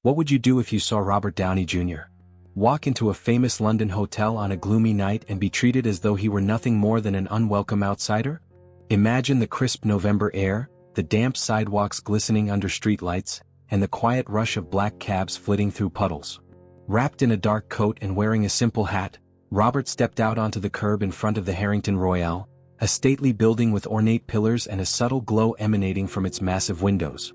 What would you do if you saw Robert Downey Jr. walk into a famous London hotel on a gloomy night and be treated as though he were nothing more than an unwelcome outsider? Imagine the crisp November air, the damp sidewalks glistening under streetlights, and the quiet rush of black cabs flitting through puddles. Wrapped in a dark coat and wearing a simple hat, Robert stepped out onto the curb in front of the Harrington Royale, a stately building with ornate pillars and a subtle glow emanating from its massive windows.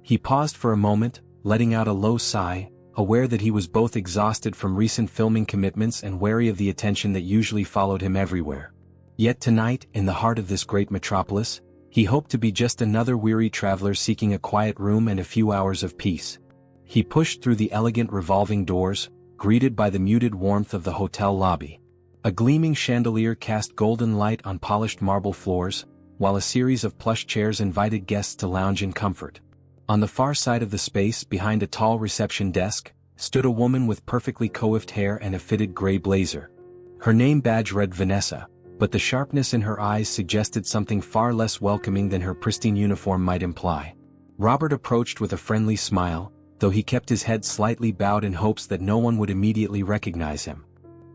He paused for a moment, letting out a low sigh, aware that he was both exhausted from recent filming commitments and wary of the attention that usually followed him everywhere. Yet tonight, in the heart of this great metropolis, he hoped to be just another weary traveler seeking a quiet room and a few hours of peace. He pushed through the elegant revolving doors, greeted by the muted warmth of the hotel lobby. A gleaming chandelier cast golden light on polished marble floors, while a series of plush chairs invited guests to lounge in comfort. On the far side of the space, behind a tall reception desk, stood a woman with perfectly coiffed hair and a fitted gray blazer. Her name badge read Vanessa, but the sharpness in her eyes suggested something far less welcoming than her pristine uniform might imply. Robert approached with a friendly smile, though he kept his head slightly bowed in hopes that no one would immediately recognize him.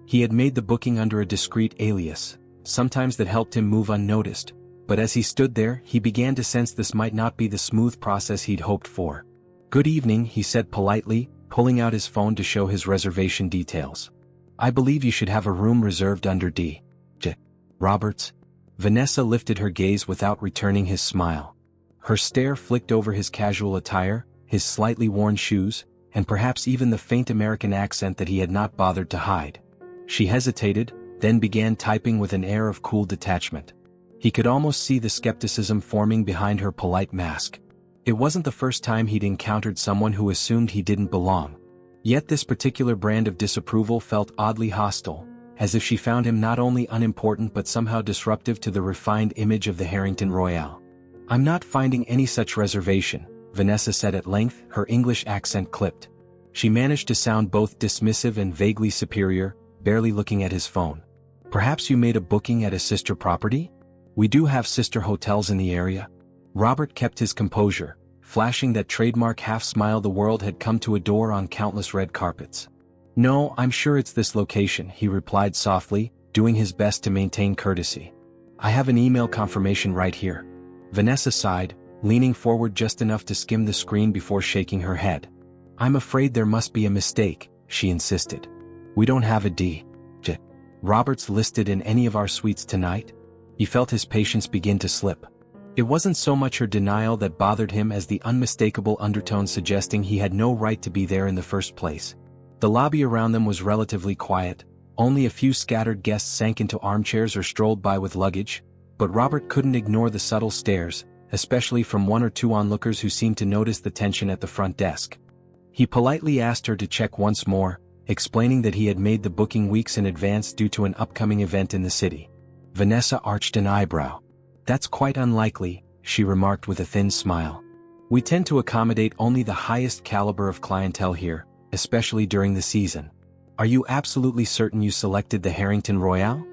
He had made the booking under a discreet alias, sometimes that helped him move unnoticed, but as he stood there, he began to sense this might not be the smooth process he'd hoped for. "Good evening," he said politely, pulling out his phone to show his reservation details. "I believe you should have a room reserved under D.J. Roberts." Vanessa lifted her gaze without returning his smile. Her stare flicked over his casual attire, his slightly worn shoes, and perhaps even the faint American accent that he had not bothered to hide. She hesitated, then began typing with an air of cool detachment. He could almost see the skepticism forming behind her polite mask. It wasn't the first time he'd encountered someone who assumed he didn't belong. Yet this particular brand of disapproval felt oddly hostile, as if she found him not only unimportant but somehow disruptive to the refined image of the Harrington Royale. "I'm not finding any such reservation," Vanessa said at length, her English accent clipped. She managed to sound both dismissive and vaguely superior, barely looking at his phone. "Perhaps you made a booking at a sister property? We do have sister hotels in the area." Robert kept his composure, flashing that trademark half-smile the world had come to adore on countless red carpets. "No, I'm sure it's this location," he replied softly, doing his best to maintain courtesy. "I have an email confirmation right here." Vanessa sighed, leaning forward just enough to skim the screen before shaking her head. "I'm afraid there must be a mistake," she insisted. "We don't have a D.J. Roberts listed in any of our suites tonight." He felt his patience begin to slip. It wasn't so much her denial that bothered him as the unmistakable undertone suggesting he had no right to be there in the first place. The lobby around them was relatively quiet, only a few scattered guests sank into armchairs or strolled by with luggage, but Robert couldn't ignore the subtle stares, especially from one or two onlookers who seemed to notice the tension at the front desk. He politely asked her to check once more, explaining that he had made the booking weeks in advance due to an upcoming event in the city. Vanessa arched an eyebrow. "That's quite unlikely," she remarked with a thin smile. "We tend to accommodate only the highest caliber of clientele here, especially during the season." "Are you absolutely certain you selected the Harrington Royale?"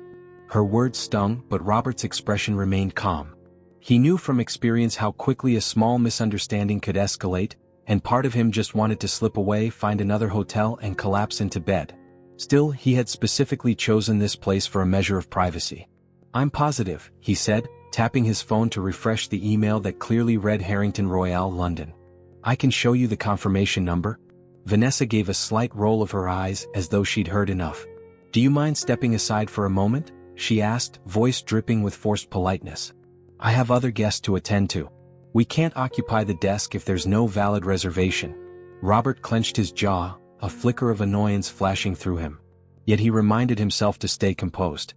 Her words stung, but Robert's expression remained calm. He knew from experience how quickly a small misunderstanding could escalate, and part of him just wanted to slip away, find another hotel and collapse into bed. Still, he had specifically chosen this place for a measure of privacy. "I'm positive," he said, tapping his phone to refresh the email that clearly read Harrington Royale, London. "I can show you the confirmation number." Vanessa gave a slight roll of her eyes as though she'd heard enough. "Do you mind stepping aside for a moment?" she asked, voice dripping with forced politeness. "I have other guests to attend to. We can't occupy the desk if there's no valid reservation." Robert clenched his jaw, a flicker of annoyance flashing through him. Yet he reminded himself to stay composed.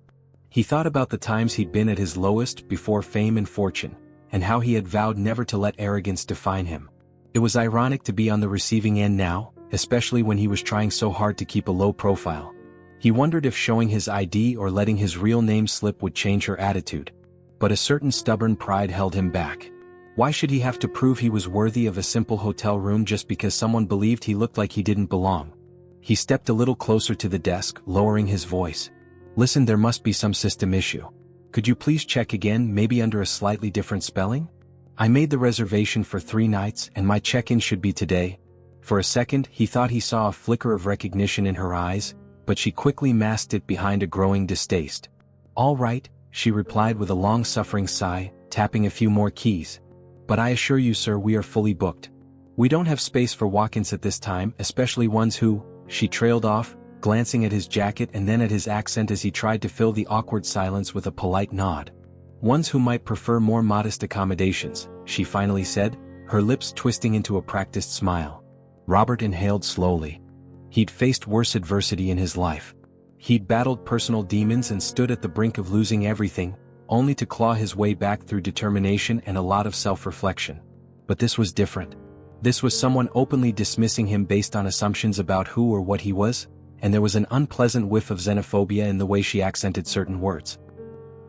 He thought about the times he'd been at his lowest before fame and fortune, and how he had vowed never to let arrogance define him. It was ironic to be on the receiving end now, especially when he was trying so hard to keep a low profile. He wondered if showing his ID or letting his real name slip would change her attitude. But a certain stubborn pride held him back. Why should he have to prove he was worthy of a simple hotel room just because someone believed he looked like he didn't belong? He stepped a little closer to the desk, lowering his voice. "Listen, there must be some system issue. Could you please check again, maybe under a slightly different spelling? I made the reservation for 3 nights and my check-in should be today." For a second, he thought he saw a flicker of recognition in her eyes, but she quickly masked it behind a growing distaste. "All right," she replied with a long-suffering sigh, tapping a few more keys. "But I assure you, sir, we are fully booked. We don't have space for walk-ins at this time, especially ones who," she trailed off, glancing at his jacket and then at his accent as he tried to fill the awkward silence with a polite nod. "Ones who might prefer more modest accommodations," she finally said, her lips twisting into a practiced smile. Robert inhaled slowly. He'd faced worse adversity in his life. He'd battled personal demons and stood at the brink of losing everything, only to claw his way back through determination and a lot of self-reflection. But this was different. This was someone openly dismissing him based on assumptions about who or what he was, and there was an unpleasant whiff of xenophobia in the way she accented certain words.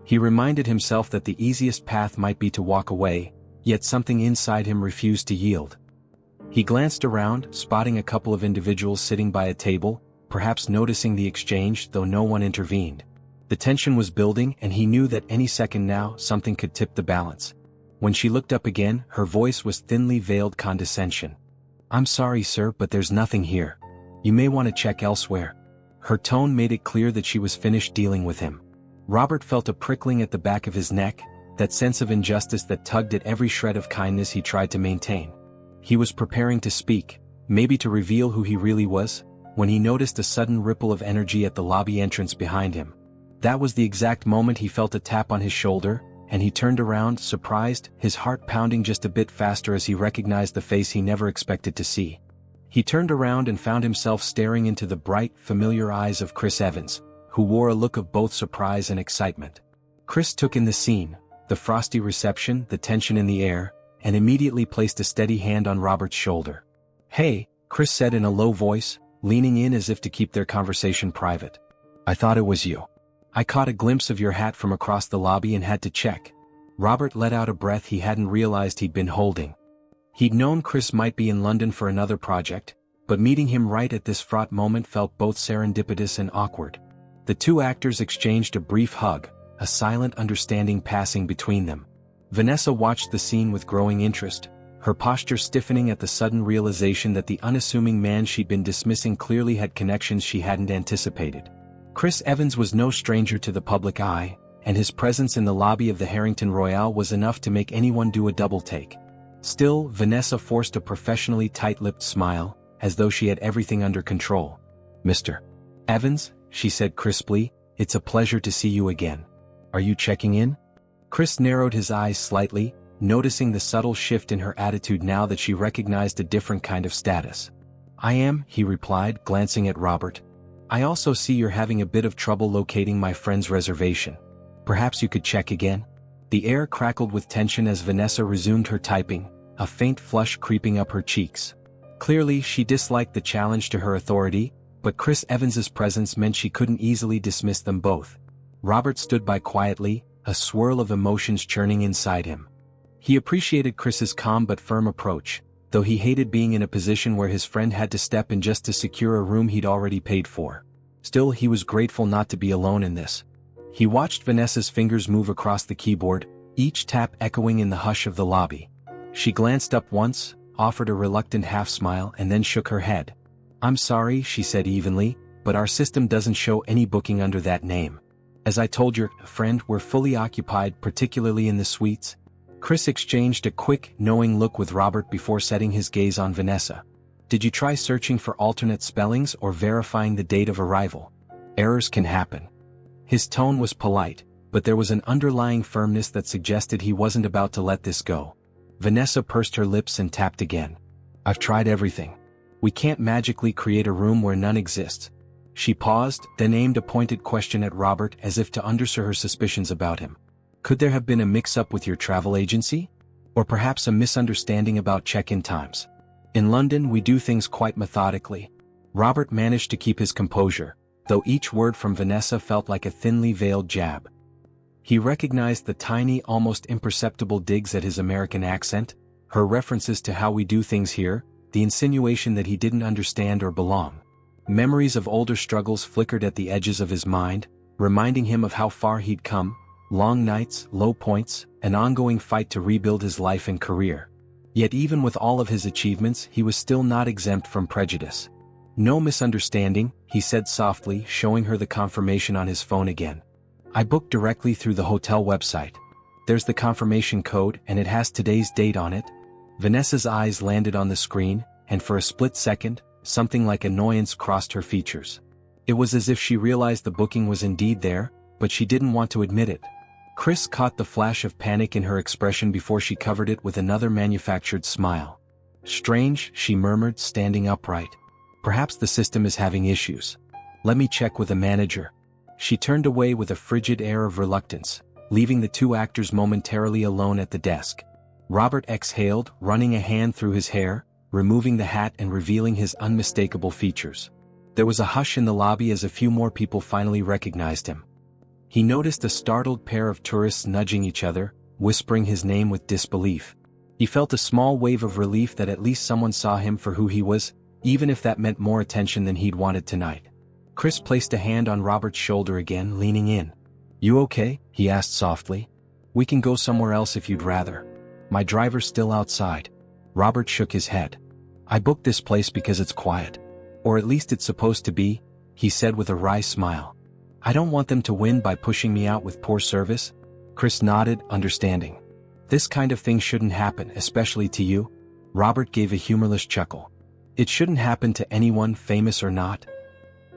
He reminded himself that the easiest path might be to walk away, yet something inside him refused to yield. He glanced around, spotting a couple of individuals sitting by a table, perhaps noticing the exchange, though no one intervened. The tension was building, and he knew that any second now something could tip the balance. When she looked up again, her voice was thinly veiled condescension. "I'm sorry, sir, but there's nothing here. You may want to check elsewhere." Her tone made it clear that she was finished dealing with him. Robert felt a prickling at the back of his neck, that sense of injustice that tugged at every shred of kindness he tried to maintain. He was preparing to speak, maybe to reveal who he really was, when he noticed a sudden ripple of energy at the lobby entrance behind him. That was the exact moment he felt a tap on his shoulder, and he turned around, surprised, his heart pounding just a bit faster as he recognized the face he never expected to see. He turned around and found himself staring into the bright, familiar eyes of Chris Evans, who wore a look of both surprise and excitement. Chris took in the scene, the frosty reception, the tension in the air, and immediately placed a steady hand on Robert's shoulder. "Hey," Chris said in a low voice, leaning in as if to keep their conversation private. "I thought it was you. I caught a glimpse of your hat from across the lobby and had to check." Robert let out a breath he hadn't realized he'd been holding. He'd known Chris might be in London for another project, but meeting him right at this fraught moment felt both serendipitous and awkward. The two actors exchanged a brief hug, a silent understanding passing between them. Vanessa watched the scene with growing interest, her posture stiffening at the sudden realization that the unassuming man she'd been dismissing clearly had connections she hadn't anticipated. Chris Evans was no stranger to the public eye, and his presence in the lobby of the Harrington Royale was enough to make anyone do a double-take. Still, Vanessa forced a professionally tight-lipped smile, as though she had everything under control. "Mr. Evans," she said crisply, "it's a pleasure to see you again. Are you checking in?" Chris narrowed his eyes slightly, noticing the subtle shift in her attitude now that she recognized a different kind of status. "I am," he replied, glancing at Robert. "I also see you're having a bit of trouble locating my friend's reservation. Perhaps you could check again?" The air crackled with tension as Vanessa resumed her typing, a faint flush creeping up her cheeks. Clearly, she disliked the challenge to her authority, but Chris Evans's presence meant she couldn't easily dismiss them both. Robert stood by quietly, a swirl of emotions churning inside him. He appreciated Chris's calm but firm approach, though he hated being in a position where his friend had to step in just to secure a room he'd already paid for. Still, he was grateful not to be alone in this. He watched Vanessa's fingers move across the keyboard, each tap echoing in the hush of the lobby. She glanced up once, offered a reluctant half-smile and then shook her head. "I'm sorry," she said evenly, "but our system doesn't show any booking under that name. As I told your friend, we're fully occupied, particularly in the suites." Chris exchanged a quick, knowing look with Robert before setting his gaze on Vanessa. "Did you try searching for alternate spellings or verifying the date of arrival? Errors can happen." His tone was polite, but there was an underlying firmness that suggested he wasn't about to let this go. Vanessa pursed her lips and tapped again. "I've tried everything. We can't magically create a room where none exists." She paused, then aimed a pointed question at Robert as if to underscore her suspicions about him. "Could there have been a mix-up with your travel agency? Or perhaps a misunderstanding about check-in times? In London we do things quite methodically." Robert managed to keep his composure, though each word from Vanessa felt like a thinly veiled jab. He recognized the tiny, almost imperceptible digs at his American accent, her references to how we do things here, the insinuation that he didn't understand or belong. Memories of older struggles flickered at the edges of his mind, reminding him of how far he'd come, long nights, low points, an ongoing fight to rebuild his life and career. Yet even with all of his achievements, he was still not exempt from prejudice. "No misunderstanding," he said softly, showing her the confirmation on his phone again. "I booked directly through the hotel website. There's the confirmation code and it has today's date on it." Vanessa's eyes landed on the screen, and for a split second, something like annoyance crossed her features. It was as if she realized the booking was indeed there, but she didn't want to admit it. Chris caught the flash of panic in her expression before she covered it with another manufactured smile. "Strange," she murmured, standing upright. "Perhaps the system is having issues. Let me check with the manager." She turned away with a frigid air of reluctance, leaving the two actors momentarily alone at the desk. Robert exhaled, running a hand through his hair, removing the hat and revealing his unmistakable features. There was a hush in the lobby as a few more people finally recognized him. He noticed a startled pair of tourists nudging each other, whispering his name with disbelief. He felt a small wave of relief that at least someone saw him for who he was, even if that meant more attention than he'd wanted tonight. Chris placed a hand on Robert's shoulder again, leaning in. "You okay?" he asked softly. "We can go somewhere else if you'd rather. My driver's still outside." Robert shook his head. "I booked this place because it's quiet. Or at least it's supposed to be," he said with a wry smile. "I don't want them to win by pushing me out with poor service." Chris nodded, understanding. "This kind of thing shouldn't happen, especially to you." Robert gave a humorless chuckle. "It shouldn't happen to anyone, famous or not."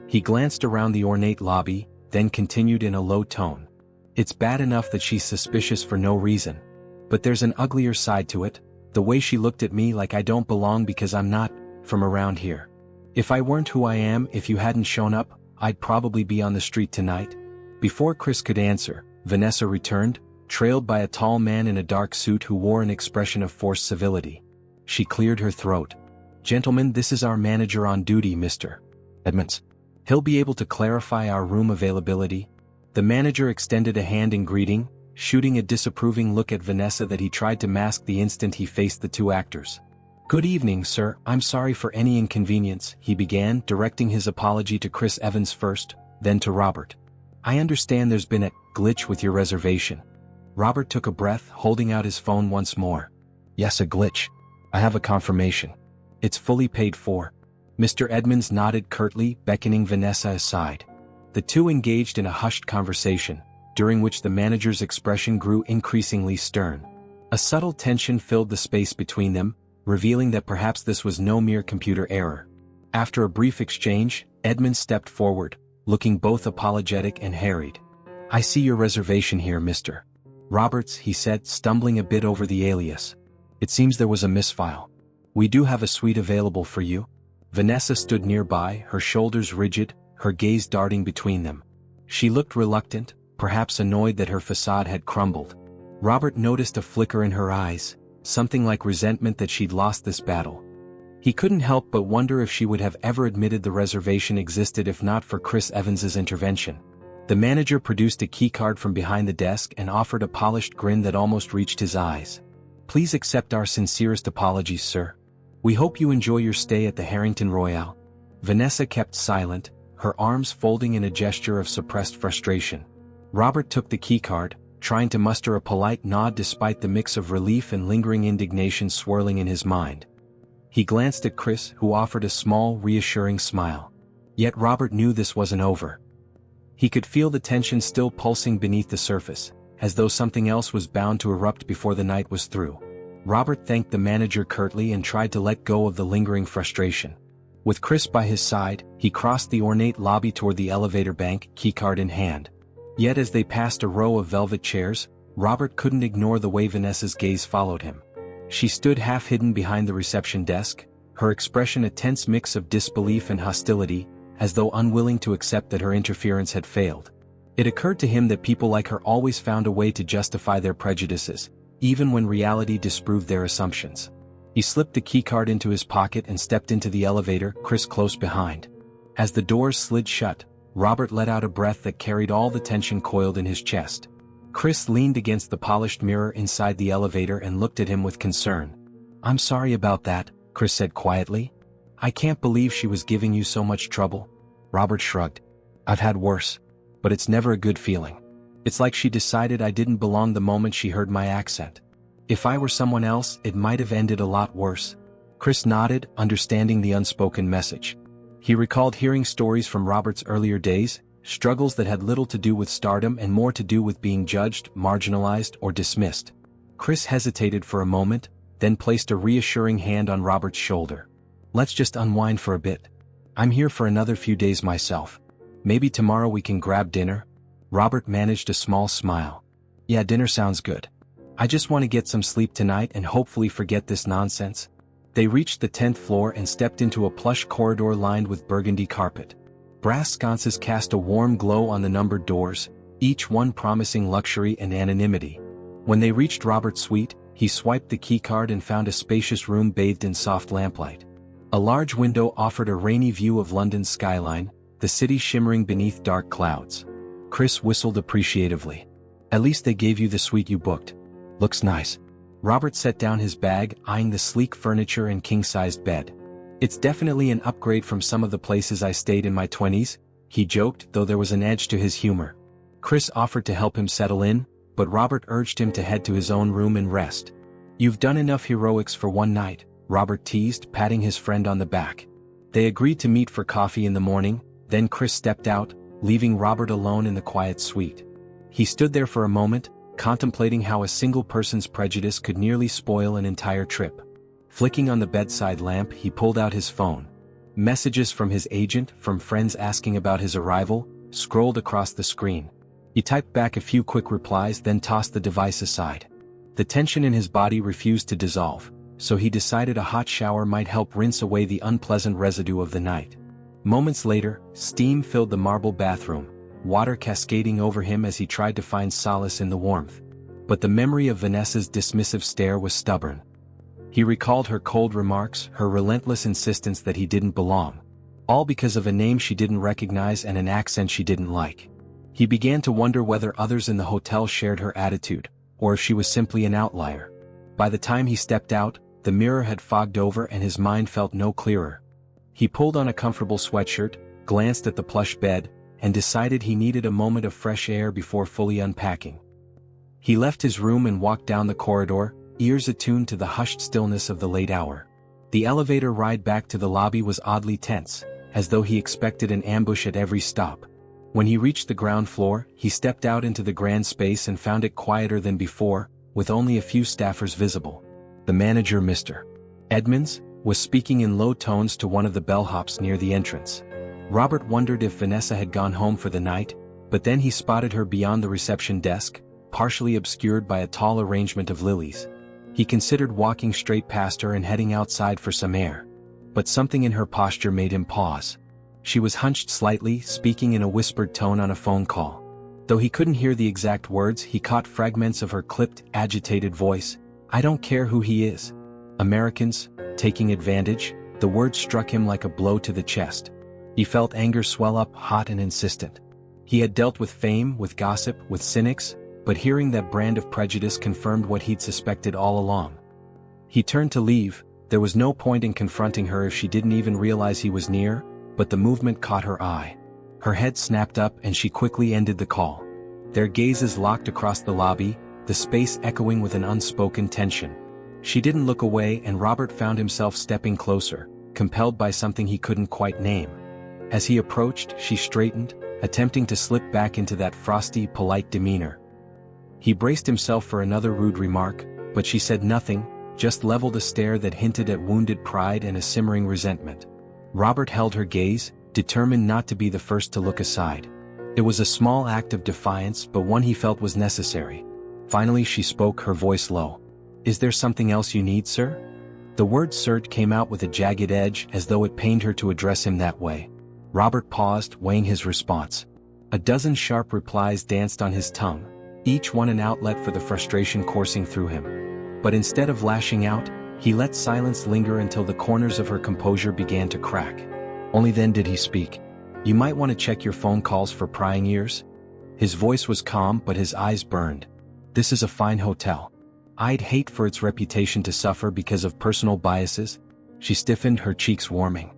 He glanced around the ornate lobby, then continued in a low tone. "It's bad enough that she's suspicious for no reason. But there's an uglier side to it, the way she looked at me like I don't belong because I'm not from around here. If I weren't who I am, if you hadn't shown up, I'd probably be on the street tonight." Before Chris could answer, Vanessa returned, trailed by a tall man in a dark suit who wore an expression of forced civility. She cleared her throat. "Gentlemen, this is our manager on duty, Mr. Edmonds. He'll be able to clarify our room availability." The manager extended a hand in greeting, shooting a disapproving look at Vanessa that he tried to mask the instant he faced the two actors. "Good evening, sir. I'm sorry for any inconvenience," he began, directing his apology to Chris Evans first, then to Robert. "I understand there's been a glitch with your reservation." Robert took a breath, holding out his phone once more. "Yes, a glitch. I have a confirmation. It's fully paid for." Mr. Edmonds nodded curtly, beckoning Vanessa aside. The two engaged in a hushed conversation, during which the manager's expression grew increasingly stern. A subtle tension filled the space between them, revealing that perhaps this was no mere computer error. After a brief exchange, Edmonds stepped forward, looking both apologetic and harried. "I see your reservation here, Mr. Roberts," he said, stumbling a bit over the alias. "It seems there was a misfile. We do have a suite available for you." Vanessa stood nearby, her shoulders rigid, her gaze darting between them. She looked reluctant, perhaps annoyed that her facade had crumbled. Robert noticed a flicker in her eyes, something like resentment that she'd lost this battle. He couldn't help but wonder if she would have ever admitted the reservation existed if not for Chris Evans's intervention. The manager produced a keycard from behind the desk and offered a polished grin that almost reached his eyes. "Please accept our sincerest apologies, sir. We hope you enjoy your stay at the Harrington Royale." Vanessa kept silent, her arms folding in a gesture of suppressed frustration. Robert took the keycard, trying to muster a polite nod despite the mix of relief and lingering indignation swirling in his mind. He glanced at Chris, who offered a small, reassuring smile. Yet Robert knew this wasn't over. He could feel the tension still pulsing beneath the surface, as though something else was bound to erupt before the night was through. Robert thanked the manager curtly and tried to let go of the lingering frustration. With Chris by his side, he crossed the ornate lobby toward the elevator bank, keycard in hand. Yet as they passed a row of velvet chairs, Robert couldn't ignore the way Vanessa's gaze followed him. She stood half-hidden behind the reception desk, her expression a tense mix of disbelief and hostility, as though unwilling to accept that her interference had failed. It occurred to him that people like her always found a way to justify their prejudices, even when reality disproved their assumptions. He slipped the keycard into his pocket and stepped into the elevator, Chris close behind. As the doors slid shut, Robert let out a breath that carried all the tension coiled in his chest. Chris leaned against the polished mirror inside the elevator and looked at him with concern. "I'm sorry about that," Chris said quietly. "I can't believe she was giving you so much trouble." Robert shrugged. "I've had worse. But it's never a good feeling. It's like she decided I didn't belong the moment she heard my accent. If I were someone else, it might have ended a lot worse. Chris nodded, understanding the unspoken message. He recalled hearing stories from Robert's earlier days, struggles that had little to do with stardom and more to do with being judged, marginalized, or dismissed. Chris hesitated for a moment, then placed a reassuring hand on Robert's shoulder. Let's just unwind for a bit. I'm here for another few days myself. Maybe tomorrow we can grab dinner? Robert managed a small smile. Yeah, dinner sounds good. I just want to get some sleep tonight and hopefully forget this nonsense. They reached the 10th floor and stepped into a plush corridor lined with burgundy carpet. Brass sconces cast a warm glow on the numbered doors, each one promising luxury and anonymity. When they reached Robert's suite, he swiped the keycard and found a spacious room bathed in soft lamplight. A large window offered a rainy view of London's skyline, the city shimmering beneath dark clouds. Chris whistled appreciatively. At least they gave you the suite you booked. Looks nice. Robert set down his bag, eyeing the sleek furniture and king-sized bed. It's definitely an upgrade from some of the places I stayed in my 20s, he joked, though there was an edge to his humor. Chris offered to help him settle in, but Robert urged him to head to his own room and rest. You've done enough heroics for one night, Robert teased, patting his friend on the back. They agreed to meet for coffee in the morning, then Chris stepped out, leaving Robert alone in the quiet suite. He stood there for a moment, contemplating how a single person's prejudice could nearly spoil an entire trip. Flicking on the bedside lamp, he pulled out his phone. Messages from his agent, from friends asking about his arrival, scrolled across the screen. He typed back a few quick replies, then tossed the device aside. The tension in his body refused to dissolve, so he decided a hot shower might help rinse away the unpleasant residue of the night. Moments later, steam filled the marble bathroom, water cascading over him as he tried to find solace in the warmth. But the memory of Vanessa's dismissive stare was stubborn. He recalled her cold remarks, her relentless insistence that he didn't belong. All because of a name she didn't recognize and an accent she didn't like. He began to wonder whether others in the hotel shared her attitude, or if she was simply an outlier. By the time he stepped out, the mirror had fogged over and his mind felt no clearer. He pulled on a comfortable sweatshirt, glanced at the plush bed, and decided he needed a moment of fresh air before fully unpacking. He left his room and walked down the corridor, ears attuned to the hushed stillness of the late hour. The elevator ride back to the lobby was oddly tense, as though he expected an ambush at every stop. When he reached the ground floor, he stepped out into the grand space and found it quieter than before, with only a few staffers visible. The manager, Mr. Edmonds, was speaking in low tones to one of the bellhops near the entrance. Robert wondered if Vanessa had gone home for the night, but then he spotted her beyond the reception desk, partially obscured by a tall arrangement of lilies. He considered walking straight past her and heading outside for some air. But something in her posture made him pause. She was hunched slightly, speaking in a whispered tone on a phone call. Though he couldn't hear the exact words, he caught fragments of her clipped, agitated voice. I don't care who he is. Americans, taking advantage, the word struck him like a blow to the chest. He felt anger swell up, hot and insistent. He had dealt with fame, with gossip, with cynics, but hearing that brand of prejudice confirmed what he'd suspected all along. He turned to leave. There was no point in confronting her if she didn't even realize he was near, but the movement caught her eye. Her head snapped up and she quickly ended the call. Their gazes locked across the lobby, the space echoing with an unspoken tension. She didn't look away and Robert found himself stepping closer, compelled by something he couldn't quite name. As he approached, she straightened, attempting to slip back into that frosty, polite demeanor. He braced himself for another rude remark, but she said nothing, just leveled a stare that hinted at wounded pride and a simmering resentment. Robert held her gaze, determined not to be the first to look aside. It was a small act of defiance, but one he felt was necessary. Finally she spoke, her voice low. Is there something else you need, sir? The word "sir" came out with a jagged edge, as though it pained her to address him that way. Robert paused, weighing his response. A dozen sharp replies danced on his tongue, each one an outlet for the frustration coursing through him. But instead of lashing out, he let silence linger until the corners of her composure began to crack. Only then did he speak. You might want to check your phone calls for prying ears. His voice was calm, but his eyes burned. This is a fine hotel. I'd hate for its reputation to suffer because of personal biases. She stiffened, her cheeks warming.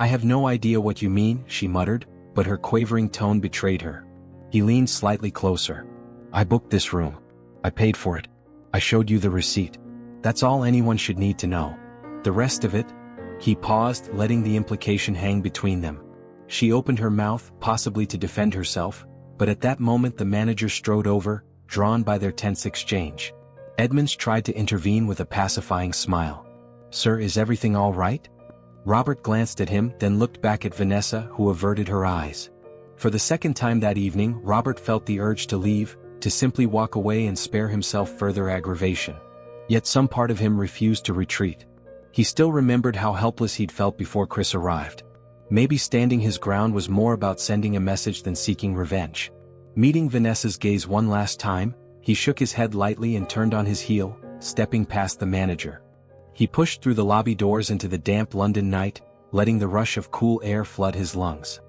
I have no idea what you mean, she muttered, but her quavering tone betrayed her. He leaned slightly closer. I booked this room. I paid for it. I showed you the receipt. That's all anyone should need to know. The rest of it? He paused, letting the implication hang between them. She opened her mouth, possibly to defend herself, but at that moment the manager strode over, drawn by their tense exchange. Edmonds tried to intervene with a pacifying smile. "Sir, is everything all right?" Robert glanced at him, then looked back at Vanessa, who averted her eyes. For the second time that evening, Robert felt the urge to leave, to simply walk away and spare himself further aggravation. Yet some part of him refused to retreat. He still remembered how helpless he'd felt before Chris arrived. Maybe standing his ground was more about sending a message than seeking revenge. Meeting Vanessa's gaze one last time, he shook his head lightly and turned on his heel, stepping past the manager. He pushed through the lobby doors into the damp London night, letting the rush of cool air flood his lungs.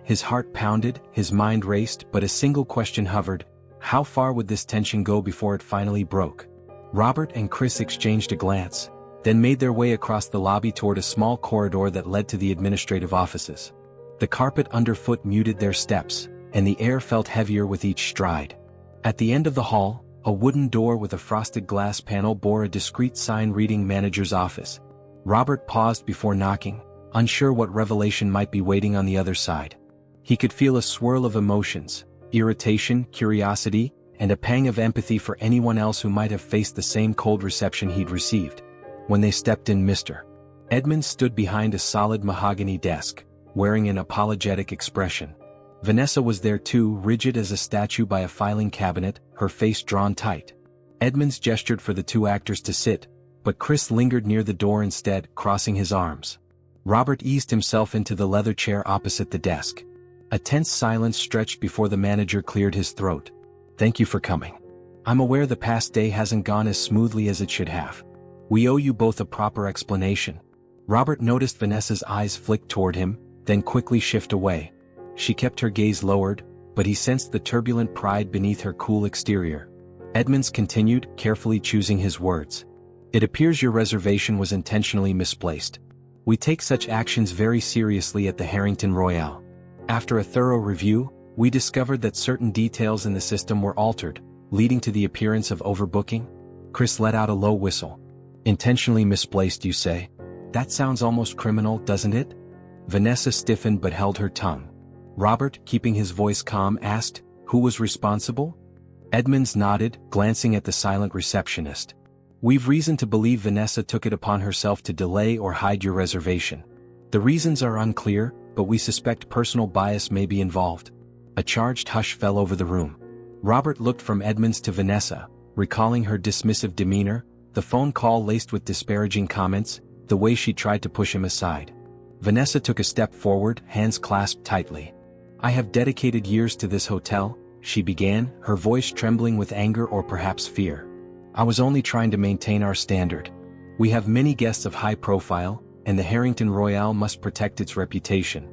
His heart pounded, his mind raced, but a single question hovered: how far would this tension go before it finally broke? Robert and Chris exchanged a glance, then made their way across the lobby toward a small corridor that led to the administrative offices. The carpet underfoot muted their steps, and the air felt heavier with each stride. At the end of the hall, a wooden door with a frosted glass panel bore a discreet sign reading "Manager's Office." Robert paused before knocking, unsure what revelation might be waiting on the other side. He could feel a swirl of emotions: irritation, curiosity, and a pang of empathy for anyone else who might have faced the same cold reception he'd received. When they stepped in, Mr. Edmonds stood behind a solid mahogany desk, wearing an apologetic expression. Vanessa was there too, rigid as a statue by a filing cabinet, her face drawn tight. Edmonds gestured for the two actors to sit, but Chris lingered near the door instead, crossing his arms. Robert eased himself into the leather chair opposite the desk. A tense silence stretched before the manager cleared his throat. "Thank you for coming. I'm aware the past day hasn't gone as smoothly as it should have. We owe you both a proper explanation." Robert noticed Vanessa's eyes flick toward him, then quickly shift away. She kept her gaze lowered, but he sensed the turbulent pride beneath her cool exterior. Edmonds continued, carefully choosing his words. "It appears your reservation was intentionally misplaced. We take such actions very seriously at the Harrington Royale. After a thorough review, we discovered that certain details in the system were altered, leading to the appearance of overbooking." Chris let out a low whistle. "Intentionally misplaced, you say? That sounds almost criminal, doesn't it?" Vanessa stiffened but held her tongue. Robert, keeping his voice calm, asked, "Who was responsible?" Edmonds nodded, glancing at the silent receptionist. "We've reason to believe Vanessa took it upon herself to delay or hide your reservation. The reasons are unclear, but we suspect personal bias may be involved." A charged hush fell over the room. Robert looked from Edmonds to Vanessa, recalling her dismissive demeanor, the phone call laced with disparaging comments, the way she tried to push him aside. Vanessa took a step forward, hands clasped tightly. "I have dedicated years to this hotel," she began, her voice trembling with anger or perhaps fear. "I was only trying to maintain our standard. We have many guests of high profile, and the Harrington Royale must protect its reputation.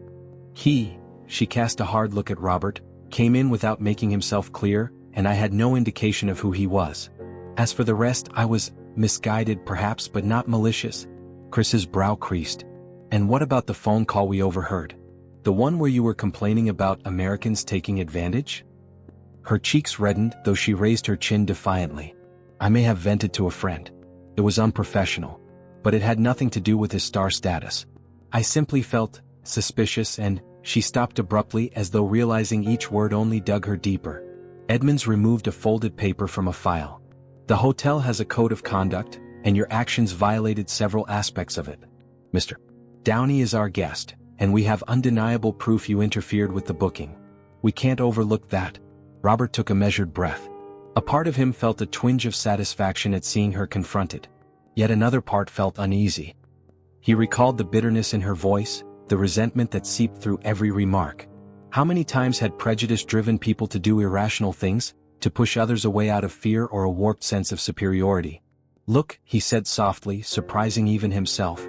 She cast a hard look at Robert, came in without making himself clear, and I had no indication of who he was. As for the rest, I was misguided perhaps, but not malicious." Chris's brow creased. "And what about the phone call we overheard? The one where you were complaining about Americans taking advantage?" Her cheeks reddened, though she raised her chin defiantly. "I may have vented to a friend. It was unprofessional. But it had nothing to do with his star status. I simply felt suspicious and..." She stopped abruptly, as though realizing each word only dug her deeper. Edmonds removed a folded paper from a file. "The hotel has a code of conduct, and your actions violated several aspects of it. Mr. Downey is our guest, and we have undeniable proof you interfered with the booking. We can't overlook that." Robert took a measured breath. A part of him felt a twinge of satisfaction at seeing her confronted. Yet another part felt uneasy. He recalled the bitterness in her voice, the resentment that seeped through every remark. How many times had prejudice driven people to do irrational things, to push others away out of fear or a warped sense of superiority? "Look," he said softly, surprising even himself.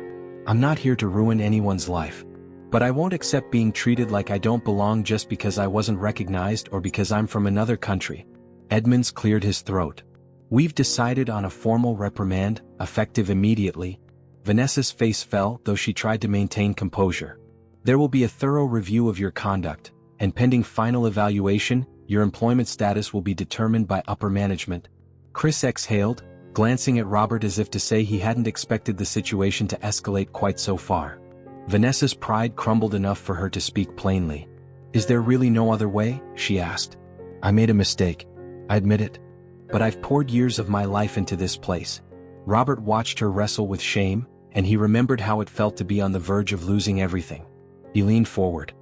"I'm not here to ruin anyone's life. But I won't accept being treated like I don't belong just because I wasn't recognized or because I'm from another country." Edmonds cleared his throat. "We've decided on a formal reprimand, effective immediately." Vanessa's face fell, though she tried to maintain composure. "There will be a thorough review of your conduct, and pending final evaluation, your employment status will be determined by upper management." Chris exhaled, glancing at Robert as if to say he hadn't expected the situation to escalate quite so far. Vanessa's pride crumbled enough for her to speak plainly. "Is there really no other way?" she asked. "I made a mistake. I admit it. But I've poured years of my life into this place." Robert watched her wrestle with shame, and he remembered how it felt to be on the verge of losing everything. He leaned forward.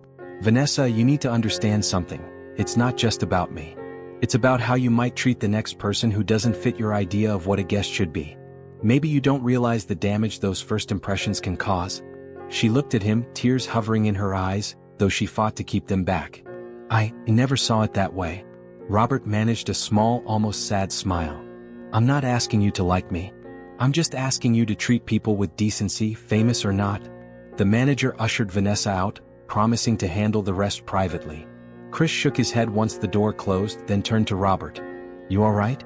"Vanessa, you need to understand something. It's not just about me. It's about how you might treat the next person who doesn't fit your idea of what a guest should be. Maybe you don't realize the damage those first impressions can cause." She looked at him, tears hovering in her eyes, though she fought to keep them back. I never saw it that way." Robert managed a small, almost sad smile. "I'm not asking you to like me. I'm just asking you to treat people with decency, famous or not." The manager ushered Vanessa out, promising to handle the rest privately. Chris shook his head once the door closed, then turned to Robert. "You all right?"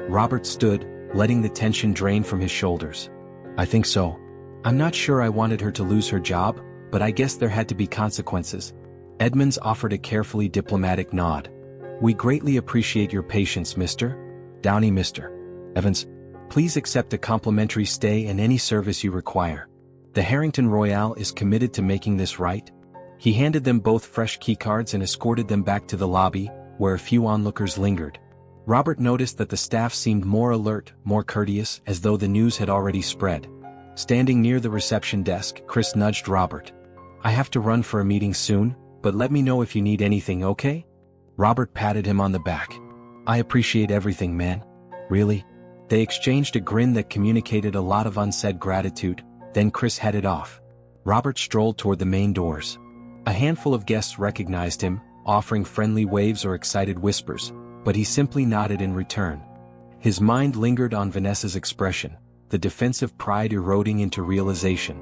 Robert stood, letting the tension drain from his shoulders. "I think so. I'm not sure I wanted her to lose her job, but I guess there had to be consequences." Edmonds offered a carefully diplomatic nod. "We greatly appreciate your patience, Mr. Downey. Mr. Evans, please accept a complimentary stay and any service you require. The Harrington Royale is committed to making this right." He handed them both fresh keycards and escorted them back to the lobby, where a few onlookers lingered. Robert noticed that the staff seemed more alert, more courteous, as though the news had already spread. Standing near the reception desk, Chris nudged Robert. "I have to run for a meeting soon, but let me know if you need anything, okay?" Robert patted him on the back. "I appreciate everything, man. Really?" They exchanged a grin that communicated a lot of unsaid gratitude, then Chris headed off. Robert strolled toward the main doors. A handful of guests recognized him, offering friendly waves or excited whispers, but he simply nodded in return. His mind lingered on Vanessa's expression, the defensive pride eroding into realization.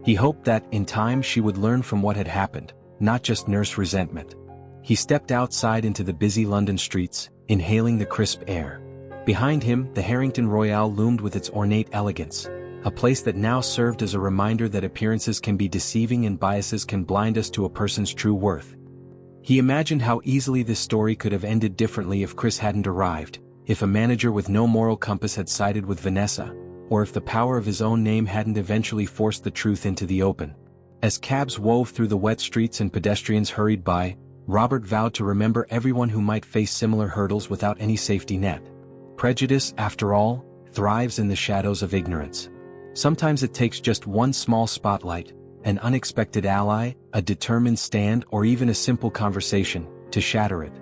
He hoped that, in time, she would learn from what had happened, not just nurse resentment. He stepped outside into the busy London streets, inhaling the crisp air. Behind him, the Harrington Royale loomed with its ornate elegance, a place that now served as a reminder that appearances can be deceiving and biases can blind us to a person's true worth. He imagined how easily this story could have ended differently if Chris hadn't arrived, if a manager with no moral compass had sided with Vanessa, or if the power of his own name hadn't eventually forced the truth into the open. As cabs wove through the wet streets and pedestrians hurried by, Robert vowed to remember everyone who might face similar hurdles without any safety net. Prejudice, after all, thrives in the shadows of ignorance. Sometimes it takes just one small spotlight, an unexpected ally, a determined stand, or even a simple conversation, to shatter it.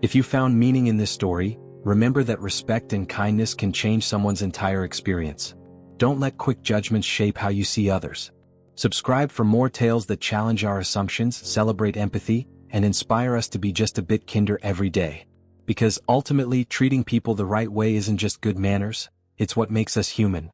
If you found meaning in this story, remember that respect and kindness can change someone's entire experience. Don't let quick judgments shape how you see others. Subscribe for more tales that challenge our assumptions, celebrate empathy, and inspire us to be just a bit kinder every day. Because ultimately, treating people the right way isn't just good manners, it's what makes us human.